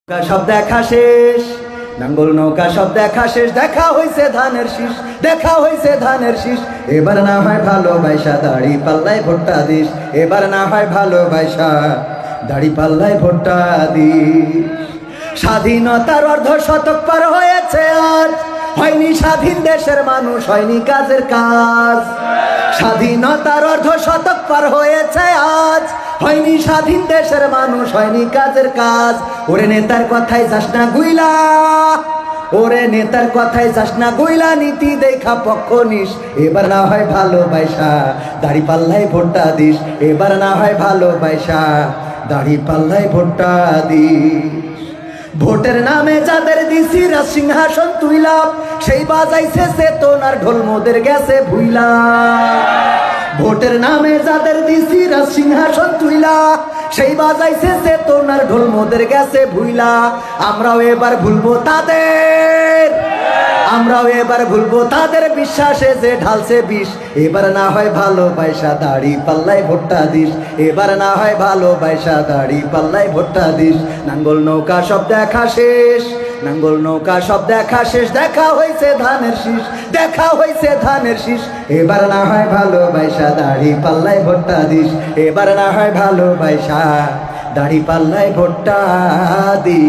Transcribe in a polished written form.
সব দেখা শেষ, নাঙ্গল নৌকা সব দেখা শেষ, দেখা হইছে ধানের শীষ, দেখা হইছে ধানের শীষ। এবার না হয় ভালোবাসা দাড়ি পাল্লাই ভোটটা দিস, এবার না হয় ভালোবাসা দাড়ি পাল্লাই ভোটটা দিস। স্বাধীনতার অর্ধ শতক পার হয়েছে আজ, হয়নি স্বাধীন দেশের মানুষ, হয়নি কাজের কাজ। স্বাধীনতার অর্ধ শতক পার হয়েছে আজ, হয়নি স্বাধীন দেশের মানুষ, হয়নি কাজের কাজ। ওরে নেতার কথাই যাস না গুইলা, ওরে নেতার কথাই যাস না গুইলা, নীতি দেখা পক্ষ নিস। এবার না হয় ভালোবাসা দাড়ি পাল্লাই ভোটটা দিস, এবার না হয় ভালোবাসা দাড়ি পাল্লাই ভোটটা দিস। ভোটের নামে যাদের দিছি রাজ সিংহাসন তুইলা, সেই বাজাইছে চেতনার ঢোল মোদের গেছে ভুইলা। ভোটের নামে যাদের দিছি রাজ সিংহাসন তুইলা, সেই বাজাইছে চেতনার ঢোল মোদের গেছে ভুইলা। আমরাও এবার ভুলবো তাদের, আমরাও এবার ভুলবো তাদের বিশ্বাসে যে ঢালছে বিষ। এবার না হয় ভালোবাসা দাড়ি পাল্লাই ভোটটা দিস, এবার না হয় ভালোবাসা দাড়ি পাল্লাই ভোটটা দিস। নাঙ্গল নৌকা সব দেখা শেষ, নাঙ্গল নৌকা সব দেখা শেষ, দেখা হইছে ধানের শীষ, দেখা হইছে ধানের শীষ। এবার না হয় ভালোবাসা দাড়ি পাল্লাই ভোটটা দিস, এবার না হয় ভালোবাসা দাড়ি পাল্লাই ভোটটা দিস।